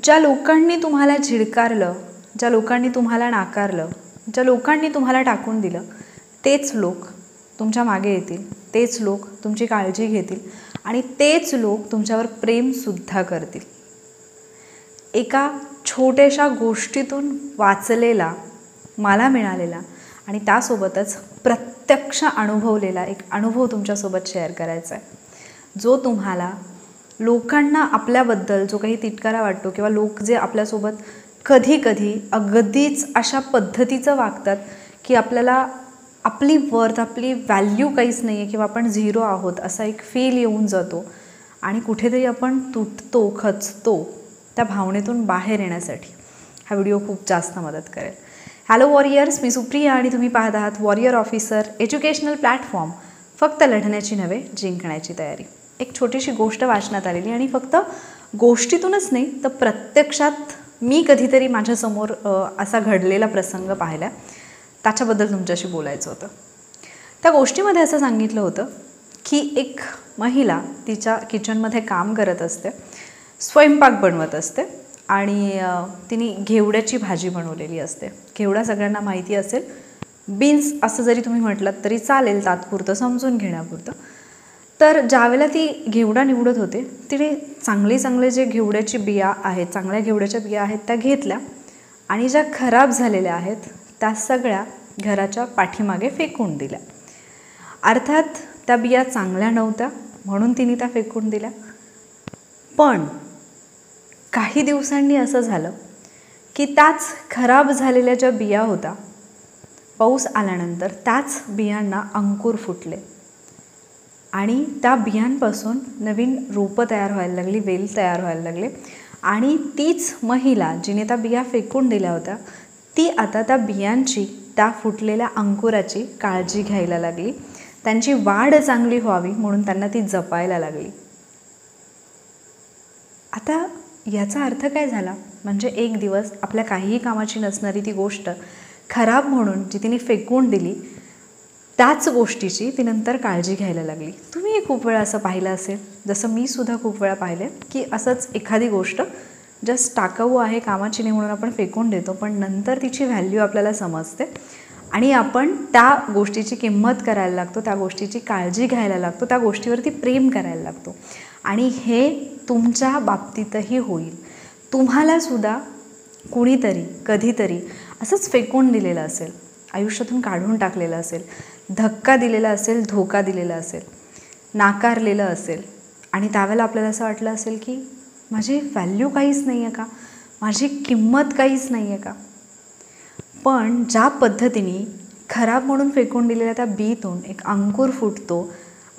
ज्या लोकांनी तुम्हाला झिडकारलं, ज्या लोकांनी तुम्हाला नाकारलं, ज्या लोकांनी तुम्हाला टाकून दिलं, तेच लोक तुमच्या मागे येतील, तेच लोक तुमची काळजी घेतील आणि तेच लोक तुमच्यावर प्रेमसुद्धा करतील. एका छोट्याशा गोष्टीतून वाचलेला, मला मिळालेला आणि त्यासोबतच प्रत्यक्ष अनुभवलेला एक अनुभव तुमच्यासोबत शेअर करायचा आहे, जो तुम्हाला लोकांना आपल्याबद्दल जो काही तिटकारा वाटतो किंवा लोक जे आपल्यासोबत कधी कधी अगदीच अशा पद्धतीचं वागतात की आपल्याला आपली वर्थ, आपली व्हॅल्यू काहीच नाही आहे किंवा आपण झिरो आहोत असा एक फील येऊन जातो आणि कुठेतरी आपण तुटतो, खचतो. त्या भावनेतून बाहेर येण्यासाठी हा व्हिडिओ खूप जास्त मदत करेल. हॅलो वॉरियर्स, मी सुप्रिया आणि तुम्ही पाहत आहात वॉरियर ऑफिसर एज्युकेशनल प्लॅटफॉर्म. फक्त लढण्याची नव्हे, जिंकण्याची तयारी. एक छोटीशी गोष्ट वाचण्यात आलेली आणि फक्त गोष्टीतूनच नाही तर प्रत्यक्षात मी कधीतरी माझ्यासमोर असा घडलेला प्रसंग पाहिला, त्याच्याबद्दल तुमच्याशी बोलायचं होतं. त्या गोष्टीमध्ये असं सांगितलं होतं की एक महिला तिच्या किचनमध्ये काम करत असते, स्वयंपाक बनवत असते आणि तिने घेवड्याची भाजी बनवलेली असते. घेवडा सगळ्यांना माहिती असेल, बीन्स असं जरी तुम्ही म्हटलात तरी चालेल तात्पुरतं समजून घेण्यापुरतं. तर ज्यावेळेला ती घेवडा निवडत होते, तिने चांगले जे घेवड्याची बिया आहेत, चांगल्या घेवड्याच्या बिया आहेत त्या घेतल्या आणि ज्या खराब झालेल्या आहेत त्या सगळ्या घराच्या पाठीमागे फेकून दिल्या. अर्थात त्या बिया चांगल्या नव्हत्या म्हणून तिने त्या फेकून दिल्या. पण काही दिवसांनी असं झालं की त्याच खराब झालेल्या ज्या बिया होत्या, पाऊस आल्यानंतर त्याच बियांना अंकुर फुटले आणि त्या बियांपासून नवीन रोपं तयार व्हायला लागली, वेल तयार व्हायला लागले. आणि तीच महिला जिने त्या बिया फेकून दिल्या होत्या, ती आता त्या बियांची, त्या फुटलेल्या अंकुराची काळजी घ्यायला लागली. त्यांची वाढ चांगली व्हावी म्हणून त्यांना ती जपायला लागली. आता याचा अर्थ काय झाला, म्हणजे एक दिवस आपल्या काहीही कामाची नसणारी ती गोष्ट खराब म्हणून जी तिने फेकून दिली, त्याच गोष्टीची ती नंतर काळजी घ्यायला लागली. तुम्हीही खूप वेळा असं पाहिलं असेल, जसं मी सुद्धा खूप वेळा पाहिले की असंच एखादी गोष्ट जस्ट टाकाऊ आहे, कामाची नाही म्हणून आपण फेकून देतो, पण नंतर तिची व्हॅल्यू आपल्याला समजते आणि आपण त्या गोष्टीची किंमत करायला लागतो, त्या गोष्टीची काळजी घ्यायला लागतो, त्या गोष्टीवरती प्रेम करायला लागतो. आणि हे तुमच्या बाबतीतही होईल. तुम्हालासुद्धा कुणीतरी कधीतरी असंच फेकून दिलेलं असेल, आयुष्यातून काढून टाकलेलं असेल, धक्का दिलेला असेल, धोका दिलेला असेल, नाकारलेलं असेल आणि त्यावेळेला आपल्याला असं वाटलं असेल की माझी व्हॅल्यू काहीच नाही आहे का, माझी किंमत काहीच नाही आहे का. पण ज्या पद्धतीने खराब म्हणून फेकून दिलेल्या त्या बीतून एक अंकुर फुटतो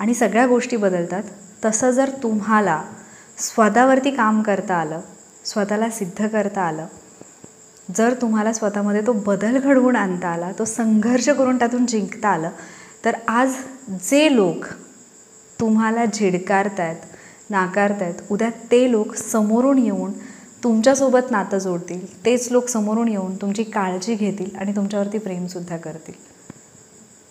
आणि सगळ्या गोष्टी बदलतात, तसं जर तुम्हाला स्वतःवरती काम करता आलं, स्वतःला सिद्ध करता आलं, जर तुम्हाला स्वतःमध्ये तो बदल घडवून आणता आला, तो संघर्ष करून त्यातून जिंकता आलं, तर आज जे लोक तुम्हाला झिडकारतायत, नाकारतायत, उद्या ते लोक समोरून येऊन तुमच्यासोबत नातं जोडतील. तेच लोक समोरून येऊन तुमची काळजी घेतील आणि तुमच्यावरती प्रेमसुद्धा करतील.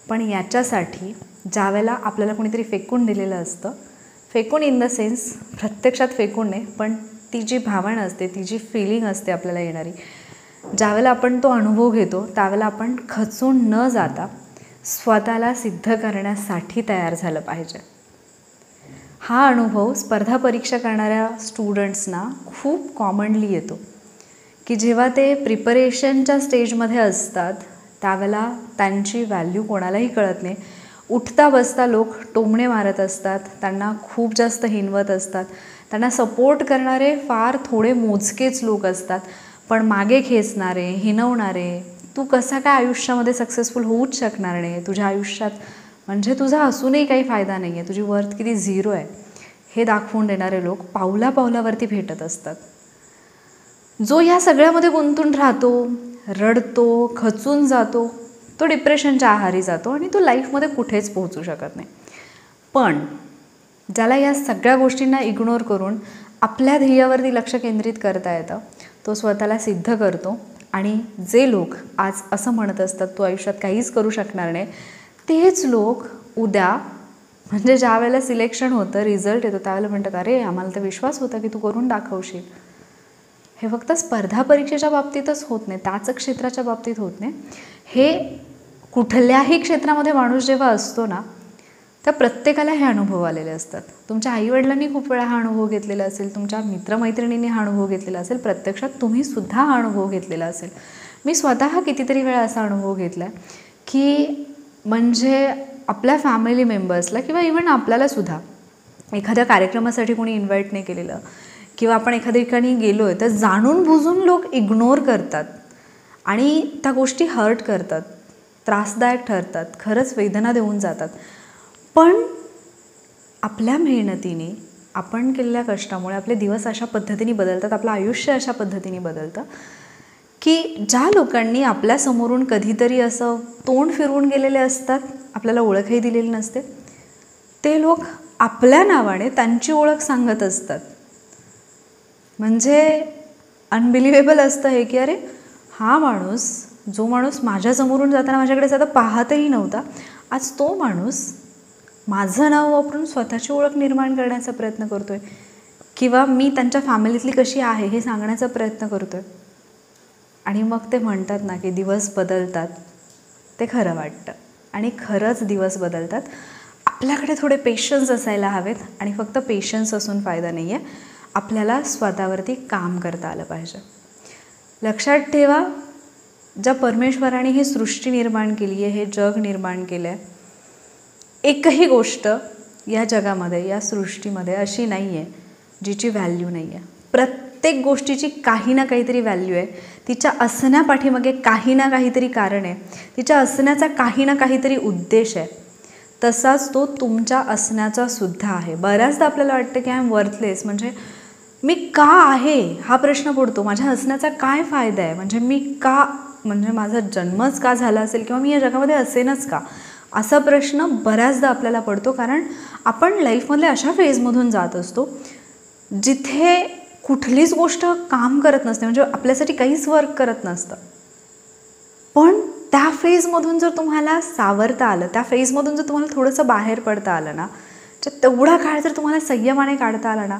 पण याच्यासाठी ज्यावेळेला आपल्याला कोणीतरी फेकून दिलेलं असतं, फेकून इन द सेन्स प्रत्यक्षात फेकून नाही, पण ती जी भावना असते, ती जी फिलिंग असते आपल्याला येणारी, ज्यावेळेला आपण तो अनुभव घेतो त्यावेळेला आपण खचून न जाता स्वतःला सिद्ध करण्यासाठी तयार झालं पाहिजे. हा अनुभव स्पर्धा परीक्षा करणाऱ्या स्टुडंट्सना खूप कॉमनली येतो की जेव्हा ते प्रिपरेशनच्या स्टेजमध्ये असतात त्यावेळेला त्यांची व्हॅल्यू कोणालाही कळत नाही. उठता बसता लोक टोमणे मारत असतात, त्यांना खूप जास्त हिणवत असतात, त्यांना सपोर्ट करणारे फार थोडे मोजकेच लोक असतात, पण मागे खेचणारे, हिणवणारे, तू कसा काय आयुष्यामध्ये सक्सेसफुल होऊच शकणार नाही, तुझ्या आयुष्यात म्हणजे तुझा असूनही काही फायदा नाही आहे, तुझी वर्थ किती झिरो आहे, हे दाखवून देणारे लोक पावलापावलावरती भेटत असतात. जो या सगळ्यामध्ये गुंतून राहतो, रडतो, खचून जातो, तो डिप्रेशनच्या आहारी जातो आणि तो लाईफमध्ये कुठेच पोहोचू शकत नाही. पण ज्याला या सगळ्या गोष्टींना इग्नोर करून आपल्या ध्येयावरती लक्ष केंद्रित करता येतं, तो स्वतःला सिद्ध करतो. आणि जे लोक आज असं म्हणत असतात तू आयुष्यात काहीच करू शकणार नाही, तेच लोक उद्या म्हणजे ज्या वेळेला सिलेक्शन होतं, रिझल्ट येतो त्यावेळेला म्हणतात, अरे आम्हाला तर विश्वास होता की तू करून दाखवशील. हे फक्त स्पर्धा परीक्षेच्या बाबतीतच होत नाही, त्याच क्षेत्राच्या बाबतीत होत नाही. हे कुठल्याही क्षेत्रामध्ये माणूस जेव्हा असतो ना, त्या प्रत्येकाला हे अनुभव आलेले असतात. तुमच्या आईवडिलांनी खूप वेळा हा अनुभव घेतलेला असेल, तुमच्या मित्रमैत्रिणींनी हा अनुभव घेतलेला असेल, प्रत्यक्षात तुम्हीसुद्धा हा अनुभव घेतलेला असेल. मी स्वतः कितीतरी वेळा असा अनुभव घेतला आहे की म्हणजे आपल्या फॅमिली मेंबर्सला किंवा इव्हन आपल्यालासुद्धा एखाद्या कार्यक्रमासाठी कोणी इन्व्हाइट नाही केलेलं किंवा आपण एखाद्या ठिकाणी गेलो आहे तर जाणून बुजून लोक इग्नोर करतात आणि त्या गोष्टी हर्ट करतात, त्रासदायक ठरतात, खरंच वेदना देऊन जातात. पण आपल्या मेहनतीने, आपण केलेल्या कष्टामुळे आपले दिवस अशा पद्धतीने बदलतात, आपलं आयुष्य अशा पद्धतीने बदलतं की ज्या लोकांनी आपल्यासमोरून कधीतरी असं तोंड फिरवून गेलेले असतात, आपल्याला ओळखही दिलेली नसते, ते लोक आपल्या नावाने त्यांची ओळख सांगत असतात. म्हणजे अनबिलिव्हेबल असतं हे की अरे हा माणूस, जो माणूस माझ्यासमोरून जाताना माझ्याकडे साधा पाहतही नव्हता, आज तो माणूस माझं नाव वापरून स्वतःची ओळख निर्माण करण्याचा प्रयत्न करतो आहे किंवा मी त्यांच्या फॅमिलीतली कशी आहे हे सांगण्याचा प्रयत्न करतो आहे. आणि मग ते म्हणतात ना की दिवस बदलतात, ते खरं वाटतं आणि खरंच दिवस बदलतात. आपल्याकडे थोडे पेशन्स असायला हवेत आणि फक्त पेशन्स असून फायदा नाही आहे, आपल्याला स्वतःवरती काम करता आलं पाहिजे. लक्षात ठेवा, ज्या परमेश्वराने ही सृष्टी निर्माण केली आहे, हे जग निर्माण केलं आहे, एकही गोष्ट या जगामध्ये, या सृष्टीमध्ये अशी नाही आहे जिची व्हॅल्यू नाही आहे. प्रत्येक गोष्टीची काही ना काहीतरी व्हॅल्यू आहे. तिच्या असण्यापाठीमागे काही ना काहीतरी कारण आहे, तिच्या असण्याचा काही ना काहीतरी उद्देश आहे. तसाच तो तुमच्या असण्याचा सुद्धा आहे. बऱ्याचदा आपल्याला वाटतं की आय एम वर्थलेस, म्हणजे मी का आहे हा प्रश्न पडतो. माझ्या असण्याचा काय फायदा आहे, म्हणजे मी का, म्हणजे माझा जन्मच का झाला असेल किंवा मी या जगामध्ये असेनच का, असा प्रश्न बऱ्याचदा आपल्याला पडतो. कारण आपण लाईफमधल्या अशा फेजमधून जात असतो जिथे कुठलीच गोष्ट काम करत नसते, म्हणजे आपल्यासाठी काहीच वर्क करत नसतं. पण त्या फेजमधून जर तुम्हाला सावरता आलं, त्या फेजमधून जर तुम्हाला थोडंसं बाहेर पडता आलं ना, तेवढा काळ जर तुम्हाला संयमाने काढता आला ना,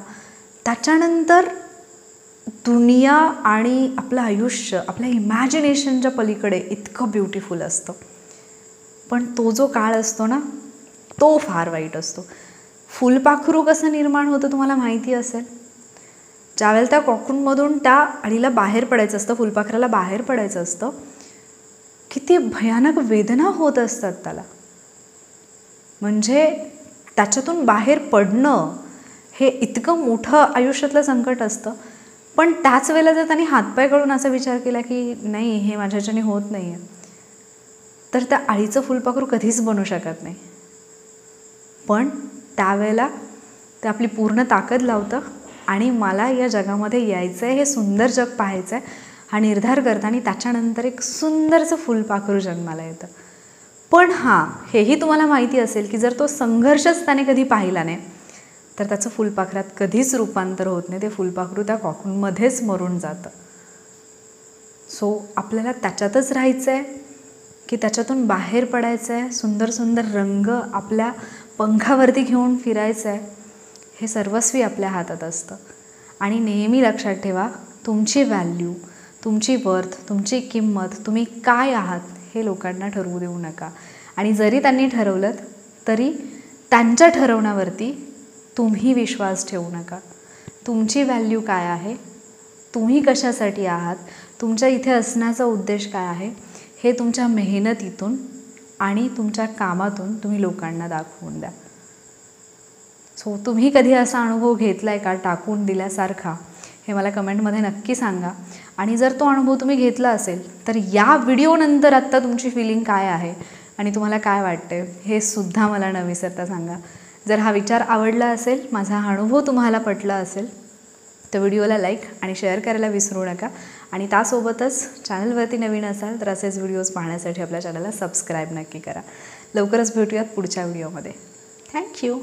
त्याच्यानंतर दुनिया आणि आपलं आयुष्य आपल्या इमॅजिनेशनच्या पलीकडे इतकं ब्युटिफुल असतं. पण तो जो काळ असतो ना, तो फार वाईट असतो. फुलपाखरू कसं निर्माण होतं तुम्हाला माहिती असेल. ज्यावेळेला त्या कॉकूनमधून त्या अळीला बाहेर पडायचं असतं, फुलपाखराला बाहेर पडायचं असतं, किती भयानक वेदना होत असतात त्याला. म्हणजे त्याच्यातून बाहेर पडणं हे इतकं मोठं आयुष्यातलं संकट असतं. पण त्याच वेळेला जर त्यांनी हातपाय काढून असा विचार केला की नाही, हे माझ्याच्याने होत नाही आहे, तर त्या अळीचं फुलपाखरू कधीच बनू शकत नाही. पण त्यावेळेला ते आपली पूर्ण ताकद लावतं आणि मला या जगामध्ये यायचं आहे, हे सुंदर जग पाहायचं आहे हा निर्धार करतं आणि त्याच्यानंतर एक सुंदरचं फुलपाखरू जन्माला येतं. पण हां, हेही तुम्हाला माहिती असेल की जर तो संघर्षच त्याने कधी पाहिला नाही तर त्याचं फुलपाखरात कधीच रूपांतर होत नाही. ते फुलपाखरू त्या कॉकूनमध्येच मरून जातं. सो आपल्याला त्याच्यातच राहायचं आहे की त्याच्यातून बाहेर पडायचं आहे, सुंदर सुंदर रंग आपल्या पंखावरती घेऊन फिरायचं आहे, हे सर्वस्वी आपल्या हातात असतं. आणि नेहमी लक्षात ठेवा, तुमची व्हॅल्यू, तुमची वर्थ, तुमची किंमत, तुम्ही काय आहात हे लोकांना ठरवू देऊ नका. आणि जरी त्यांनी ठरवलं तरी त्यांच्या ठरवण्यावरती तुम्ही विश्वास ठेवू नका. तुमची व्हॅल्यू काय आहे, तुम्ही कशासाठी आहात, तुमच्या इथे असण्याचा उद्देश काय आहे, हे तुमच्या मेहनतीतून आणि तुमच्या कामातून तुम्ही लोकांना दाखवून द्या. सो तुम्ही कधी असा अनुभव घेतला आहे का टाकून दिल्यासारखा, हे मला कमेंटमध्ये नक्की सांगा. आणि जर तो अनुभव तुम्ही घेतला असेल तर या व्हिडिओनंतर आत्ता तुमची फिलिंग काय आहे आणि तुम्हाला काय वाटते हे सुद्धा मला न विसरता सांगा. जर हा विचार आवडला असेल, माझा हा अनुभव तुम्हाला पटला असेल, तर व्हिडिओला लाईक आणि शेअर करायला विसरू नका. आणि त्यासोबतच चॅनलवरती नवीन असाल तर असेच व्हिडिओज पाहण्यासाठी आपल्या चॅनलला सबस्क्राईब नक्की करा. लवकरच भेटूयात पुढच्या व्हिडिओमध्ये. थँक्यू.